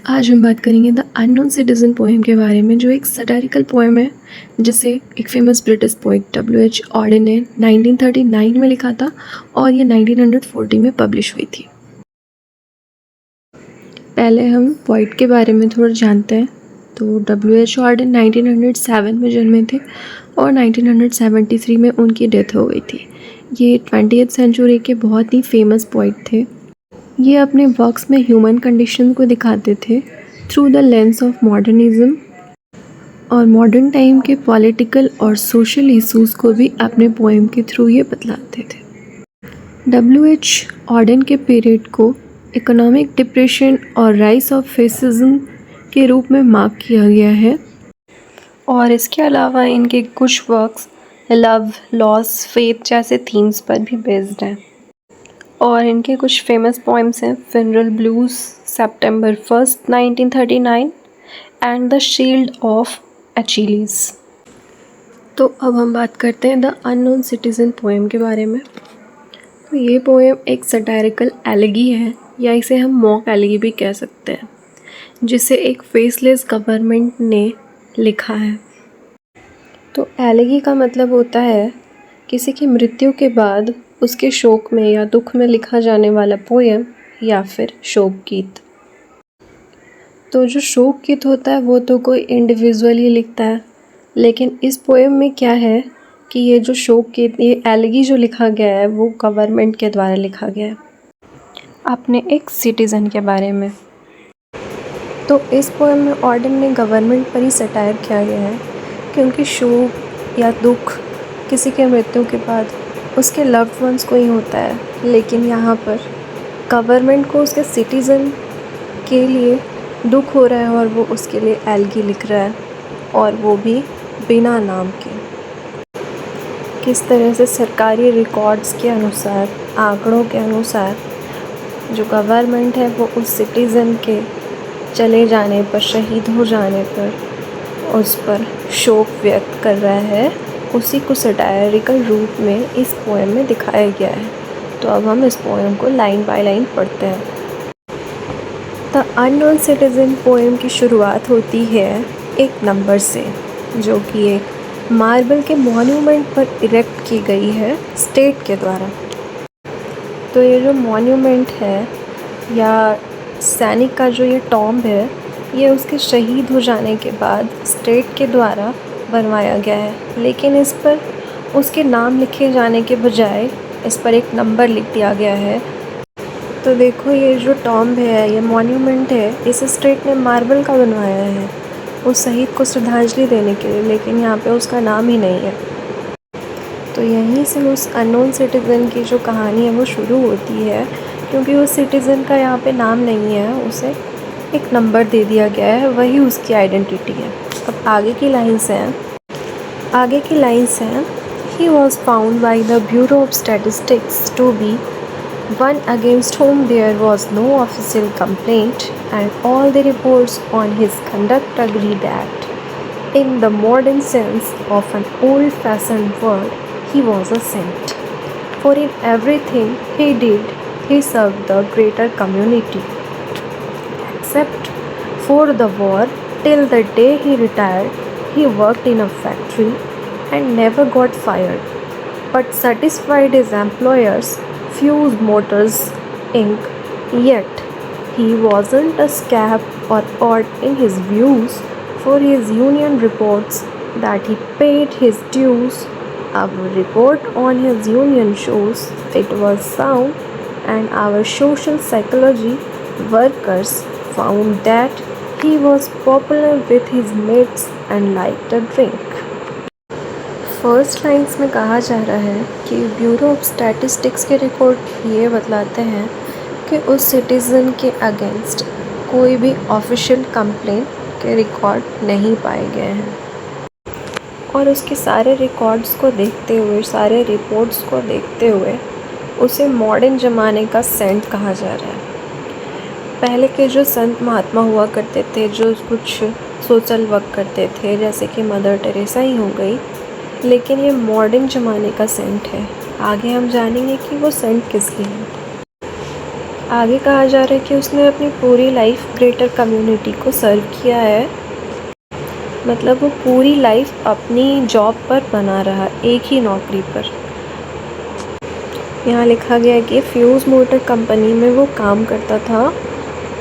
आज हम बात करेंगे द अननोन सिटीजन पोएम के बारे में, जो एक सटारिकल पोएम है जिसे एक famous British poet W.H. Orton ने 1939 में लिखा था और ये 1940 में पब्लिश हुई थी। पहले हम पोइट के बारे में थोड़ा जानते हैं। तो W.H. ऑर्डन 1907 में जन्मे थे और 1973 में उनकी डेथ हो गई थी। ये 20th सेंचुरी के बहुत ही फेमस पोइट थे। ये अपने वर्क्स में ह्यूमन कंडीशन को दिखाते थे through the lens of modernism और मॉडर्न टाइम के पॉलिटिकल और सोशल इश्यूज़ को भी अपने पोएम के थ्रू ये बतलाते थे। W.H. ऑर्डन के पीरियड को इकोनॉमिक डिप्रेशन और राइज ऑफ फेसिज्म के रूप में मार्क किया गया है और इसके अलावा इनके कुछ वर्क्स लव, लॉस, फेथ जैसे थीम्स पर भी बेस्ड हैं। और इनके कुछ फेमस पोएम्स हैं funeral blues, September 1st 1939 and the shield of Achilles. तो अब हम बात करते हैं द अननोन सिटीजन पोएम के बारे में। तो ये पोएम एक सटारिकल एलेगी है या इसे हम मॉक एलेगी भी कह सकते हैं, जिसे एक फेसलेस गवर्नमेंट ने लिखा है। तो एलेगी का मतलब होता है किसी की मृत्यु के बाद उसके शोक में या दुख में लिखा जाने वाला पोएम या फिर शोक गीत। तो जो शोक गीत होता है वो तो कोई इंडिविजुअली लिखता है, लेकिन इस पोएम में क्या है कि ये जो शोक गीत, ये एलेगी जो लिखा गया है वो गवर्नमेंट के द्वारा लिखा गया है अपने एक सिटीज़न के बारे में। तो इस पोएम में ऑर्डन ने गवर्नमेंट पर ही सटायर किया गया है, क्योंकि शोक या दुख किसी के मृत्यु के बाद उसके लव्ड वंस को ही होता है, लेकिन यहाँ पर गवर्नमेंट को उसके सिटीज़न के लिए दुख हो रहा है और वो उसके लिए एलेगी लिख रहा है, और वो भी बिना नाम के। किस तरह से सरकारी रिकॉर्ड्स के अनुसार, आंकड़ों के अनुसार जो गवर्नमेंट है वो उस सिटीज़न के चले जाने पर, शहीद हो जाने पर उस पर शोक व्यक्त कर रहा है, उसी को सटायरिकल रूप में इस पोएम में दिखाया गया है। तो अब हम इस पोएम को लाइन बाय लाइन पढ़ते हैं। द अननोन सिटीजन पोएम की शुरुआत होती है एक नंबर से, जो कि एक मार्बल के मॉन्यूमेंट पर इरेक्ट की गई है स्टेट के द्वारा। तो ये जो मॉन्यूमेंट है या सैनिक का जो ये टॉम्ब है, ये उसके शहीद हो जाने के बाद स्टेट के द्वारा बनवाया गया है, लेकिन इस पर उसके नाम लिखे जाने के बजाय इस पर एक नंबर लिख दिया गया है। तो देखो, ये जो टॉम्ब है, ये मॉन्यूमेंट है, इस स्टेट ने मार्बल का बनवाया है उस शहीद को श्रद्धांजलि देने के लिए, लेकिन यहाँ पे उसका नाम ही नहीं है। तो यहीं से उस अननोन सिटीज़न की जो कहानी है वो शुरू होती है, क्योंकि उस सिटीज़न का यहाँ पे नाम नहीं है, उसे एक नंबर दे दिया गया है, वही उसकी आइडेंटिटी है। अब आगे की लाइन्स हैं he was found by the Bureau of Statistics to be one against whom there was no official complaint, and all the reports on his conduct agree that, in the modern sense of an old-fashioned word, he was a saint. For in everything he did, he served the greater community. Except for the war, till the day he retired, he worked in a factory and never got fired, but satisfied his employers, Fuse Motors Inc. Yet he wasn't a scab or odd in his views, for his union reports that he paid his dues. Our report on his union shows it was sound, and our social psychology workers found that he was popular with his mates and liked a drink. First lines में कहा जा रहा है कि bureau of statistics के record ये बतलाते हैं कि उस सिटीज़न के अगेंस्ट कोई भी ऑफिशियल कंप्लेंट के रिकॉर्ड नहीं पाए गए हैं, और उसके सारे रिकॉर्ड्स को देखते हुए, सारे रिपोर्ट्स को देखते हुए उसे मॉडर्न ज़माने का सेंट कहा जा रहा है। पहले के जो संत महात्मा हुआ करते थे, जो कुछ सोशल वर्क करते थे, जैसे कि मदर टेरेसा ही हो गई, लेकिन ये मॉडर्न ज़माने का सेंट है। आगे हम जानेंगे कि वो सेंट किस लिए है। आगे कहा जा रहा है कि उसने अपनी पूरी लाइफ ग्रेटर कम्युनिटी को सर्व किया है, मतलब वो पूरी लाइफ अपनी जॉब पर बना रहा, एक ही नौकरी पर। यहाँ लिखा गया है कि फ्यूज़ मोटर कंपनी में वो काम करता था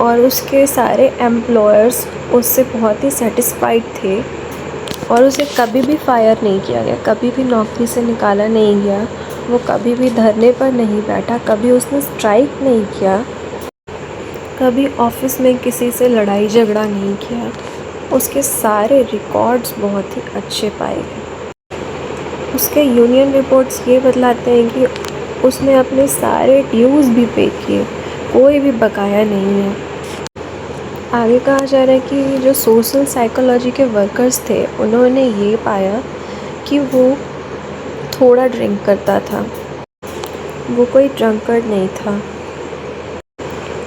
और उसके सारे एम्प्लॉयर्स उससे बहुत ही सेटिस्फाइड थे और उसे कभी भी फायर नहीं किया गया, कभी भी नौकरी से निकाला नहीं गया, वो कभी भी धरने पर नहीं बैठा, कभी उसने स्ट्राइक नहीं किया, कभी ऑफिस में किसी से लड़ाई झगड़ा नहीं किया। उसके सारे रिकॉर्ड्स बहुत ही अच्छे पाए गए। उसके यूनियन रिपोर्ट्स ये बतलाते हैं कि उसने अपने सारे ड्यूज़ भी पे किए, कोई भी बकाया नहीं है। आगे कहा जा रहा है कि जो सोशल साइकोलॉजी के वर्कर्स थे उन्होंने ये पाया कि वो थोड़ा ड्रिंक करता था, वो कोई ड्रंकर्ड नहीं था,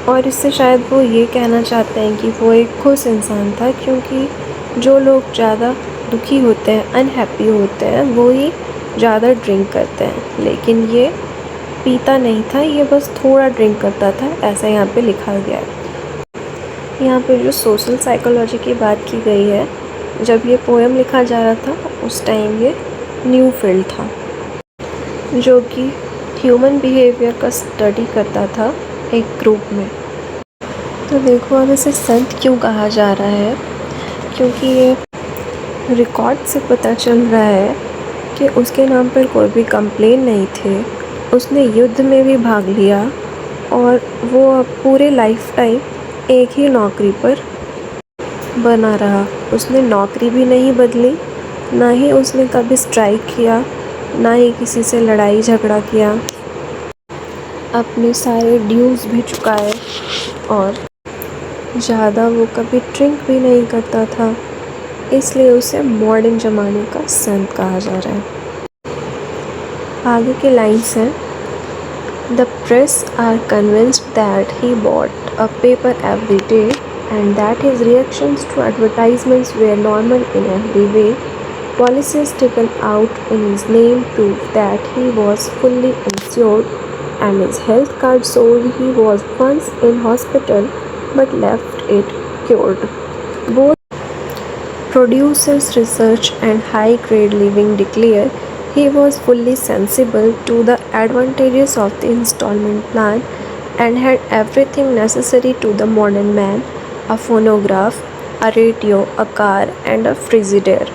और इससे शायद वो ये कहना चाहते हैं कि वो एक खुश इंसान था, क्योंकि जो लोग ज़्यादा दुखी होते हैं, अनहैप्पी होते हैं, वो ही ज़्यादा ड्रिंक करते हैं। लेकिन ये पीता नहीं था, ये बस थोड़ा ड्रिंक करता था, ऐसा यहाँ पे लिखा गया है। यहाँ पे जो सोशल साइकोलॉजी की बात की गई है, जब ये पोएम लिखा जा रहा था उस टाइम ये न्यू फील्ड था, जो कि ह्यूमन बिहेवियर का स्टडी करता था एक ग्रुप में। तो देखो अब इसे संत क्यों कहा जा रहा है, क्योंकि ये रिकॉर्ड से पता चल रहा है कि उसके नाम पर कोई भी कंप्लेन नहीं थे, उसने युद्ध में भी भाग लिया और वो अब पूरे लाइफ टाइम एक ही नौकरी पर बना रहा। उसने नौकरी भी नहीं बदली, ना ही उसने कभी स्ट्राइक किया, ना ही किसी से लड़ाई झगड़ा किया, अपने सारे ड्यूज़ भी चुकाए और ज़्यादा वो कभी ड्रिंक भी नहीं करता था, इसलिए उसे मॉडर्न ज़माने का संत कहा जा रहा है। आगे के लाइन्स हैं, the press are convinced that he bought a paper every day and that his reactions to advertisements were normal in every way. Policies taken out in his name proved that he was fully insured and his health card showed he was once in hospital but left it cured. Both producers, research and high-grade living declare he was fully sensible to the advantages of the installment plan and had everything necessary to the modern man, a phonograph, a radio, a car and a frigidaire.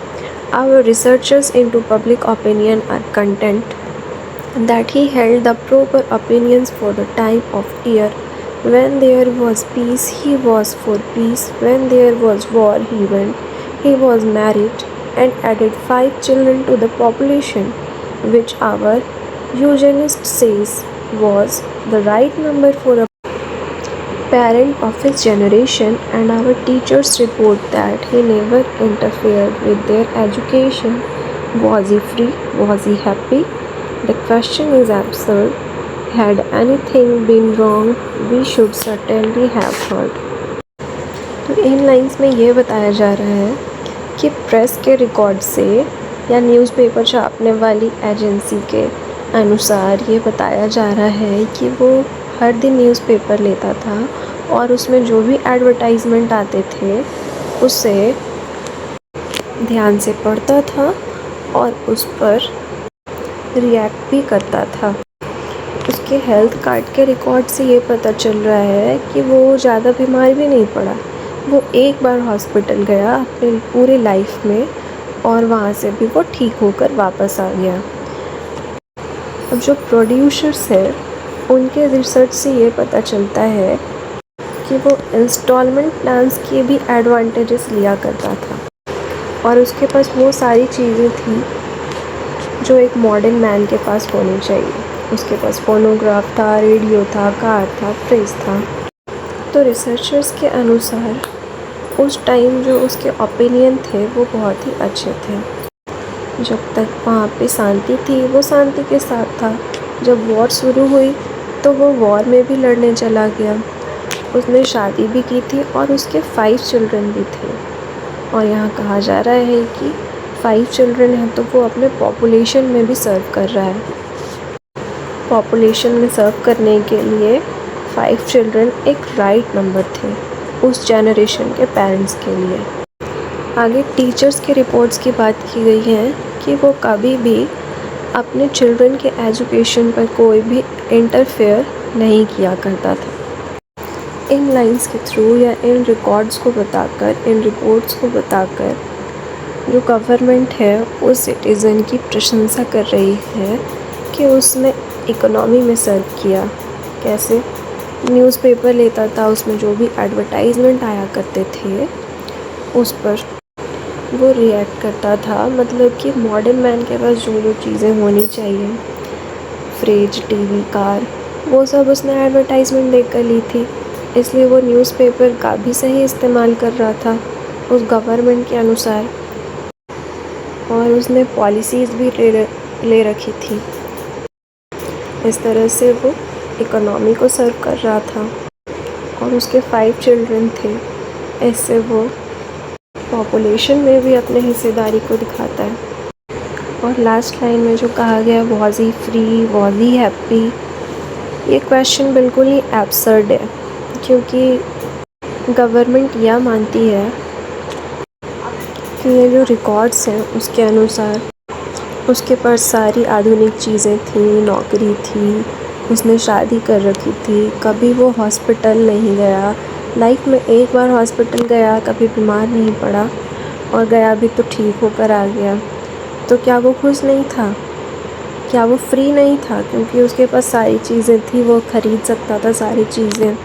Our researchers into public opinion are content that he held the proper opinions for the time of year. When there was peace, he was for peace. When there was war, he went. He was married and added 5 children to the population, which our eugenist says was the right number for a parent of his generation, and our teachers report that he never interfered with their education. Was he free? Was he happy? The question is absurd. Had anything been wrong, we should certainly have heard. तो इन lines में ये बताया जा रहा है कि press के record से या न्यूज़पेपर छापने वाली एजेंसी के अनुसार ये बताया जा रहा है कि वो हर दिन न्यूज़पेपर लेता था और उसमें जो भी एडवर्टाइजमेंट आते थे उसे ध्यान से पढ़ता था और उस पर रिएक्ट भी करता था। उसके हेल्थ कार्ड के रिकॉर्ड से ये पता चल रहा है कि वो ज़्यादा बीमार भी नहीं पड़ा, वो एक बार हॉस्पिटल गया अपने पूरे लाइफ में और वहाँ से भी वो ठीक होकर वापस आ गया। अब जो प्रोड्यूसर्स हैं उनके रिसर्च से ये पता चलता है कि वो इंस्टॉलमेंट प्लान्स के भी एडवांटेजेस लिया करता था और उसके पास वो सारी चीज़ें थी जो एक मॉडर्न मैन के पास होनी चाहिए। उसके पास फोनोग्राफ था, रेडियो था, कार था, फ्रिज था। तो रिसर्चर्स के अनुसार उस टाइम जो उसके ओपिनियन थे वो बहुत ही अच्छे थे। जब तक वहाँ पे शांति थी वो शांति के साथ था, जब वॉर शुरू हुई तो वो वॉर में भी लड़ने चला गया। उसने शादी भी की थी और उसके 5 चिल्ड्रन भी थे और यहाँ कहा जा रहा है कि 5 चिल्ड्रन हैं तो वो अपने पॉपुलेशन में भी सर्व कर रहा है। पॉपुलेशन में सर्व करने के लिए 5 चिल्ड्रन एक राइट नंबर थे उस जनरेशन के पेरेंट्स के लिए। आगे टीचर्स की रिपोर्ट्स की बात की गई है कि वो कभी भी अपने चिल्ड्रन के एजुकेशन पर कोई भी इंटरफेयर नहीं किया करता था। इन लाइंस के थ्रू या इन रिकॉर्ड्स को बताकर, इन रिपोर्ट्स को बताकर जो गवर्नमेंट है वो सिटीज़न की प्रशंसा कर रही है कि उसने इकोनॉमी में सर्व किया। कैसे? न्यूज़पेपर लेता था, उसमें जो भी एडवर्टाइजमेंट आया करते थे उस पर वो रिएक्ट करता था। मतलब कि मॉडर्न मैन के पास जो जो चीज़ें होनी चाहिए, फ्रिज, टीवी, कार, वो सब उसने एडवर्टाइजमेंट देख कर ली थी। इसलिए वो न्यूज़पेपर का भी सही इस्तेमाल कर रहा था उस गवर्नमेंट के अनुसार, और उसने पॉलिसीज़ भी ले रखी थी। इस तरह से वो इकोनॉमी को सर्व कर रहा था और उसके 5 चिल्ड्रन थे। इससे वो पॉपुलेशन में भी अपने हिस्सेदारी को दिखाता है। और लास्ट लाइन में जो कहा गया was he free, was he happy, ये क्वेश्चन बिल्कुल ही एब्सर्ड है, क्योंकि गवर्नमेंट यह मानती है कि ये जो रिकॉर्ड्स हैं उसके अनुसार उसके पास सारी आधुनिक चीज़ें थी, नौकरी थी, उसने शादी कर रखी थी, कभी वो हॉस्पिटल नहीं गया, लाइफ में एक बार हॉस्पिटल गया, कभी बीमार नहीं पड़ा, और गया भी तो ठीक होकर आ गया। तो क्या वो खुश नहीं था? क्या वो फ्री नहीं था? क्योंकि उसके पास सारी चीज़ें थी, वो ख़रीद सकता था सारी चीज़ें।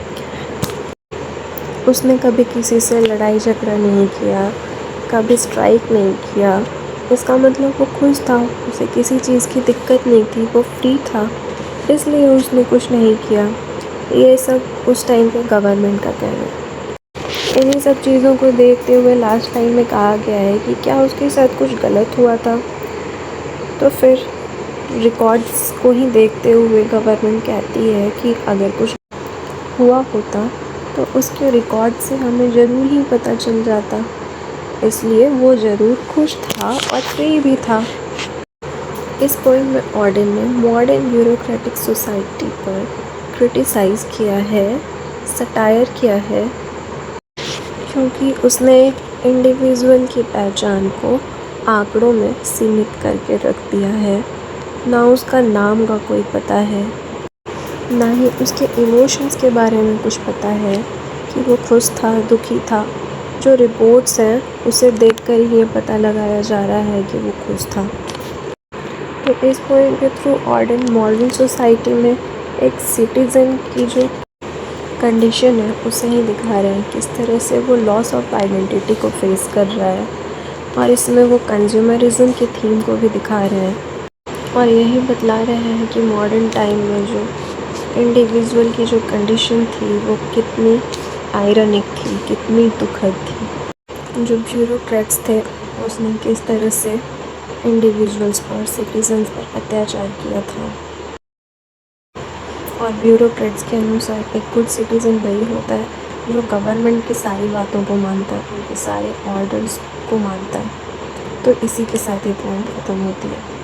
उसने कभी किसी से लड़ाई झगड़ा नहीं किया, कभी स्ट्राइक नहीं किया। इसका मतलब वो खुश था, उसे किसी चीज़ की दिक्कत नहीं थी, वो फ्री था, इसलिए उसने कुछ नहीं किया। ये सब उस टाइम पे गवर्नमेंट का कहना है। इन्हीं सब चीज़ों को देखते हुए लास्ट टाइम में कहा गया है कि क्या उसके साथ कुछ गलत हुआ था। तो फिर रिकॉर्ड्स को ही देखते हुए गवर्नमेंट कहती है कि अगर कुछ हुआ होता तो उसके रिकॉर्ड से हमें ज़रूर ही पता चल जाता, इसलिए वो ज़रूर खुश था और फ्री भी था। इस पॉइंट में ऑर्डन ने मॉडर्न ब्यूरोक्रेटिक सोसाइटी पर क्रिटिसाइज़ किया है, सटायर किया है, क्योंकि उसने इंडिविजुअल की पहचान को आंकड़ों में सीमित करके रख दिया है। ना उसका नाम का कोई पता है, ना ही उसके इमोशंस के बारे में कुछ पता है कि वो खुश था, दुखी था। जो रिपोर्ट्स हैं उसे देखकर ही ये पता लगाया जा रहा है कि वो खुश था। तो इस पॉइंट के थ्रू ऑर्डन मॉडर्न सोसाइटी में एक सिटीज़न की जो कंडीशन है उसे ही दिखा रहे हैं, किस तरह से वो लॉस ऑफ आइडेंटिटी को फेस कर रहा है, और इसमें वो कंज्यूमरिज्म की थीम को भी दिखा रहे हैं, और यही बतला रहे हैं कि मॉडर्न टाइम में जो इंडिविजुअल की जो कंडीशन थी वो कितनी आयरनिक थी, कितनी दुखद थी। जो ब्यूरोक्रेट्स थे उसने किस तरह से इंडिविजुअल्स पर, सिटीजन्स पर अत्याचार किया था, और ब्यूरोक्रेट्स के अनुसार एक गुड सिटीज़न वही होता है जो गवर्नमेंट की सारी बातों को मानता है, उनके सारे ऑर्डर्स को मानता है। तो इसी के साथ ये पॉइंट ख़त्म होती है।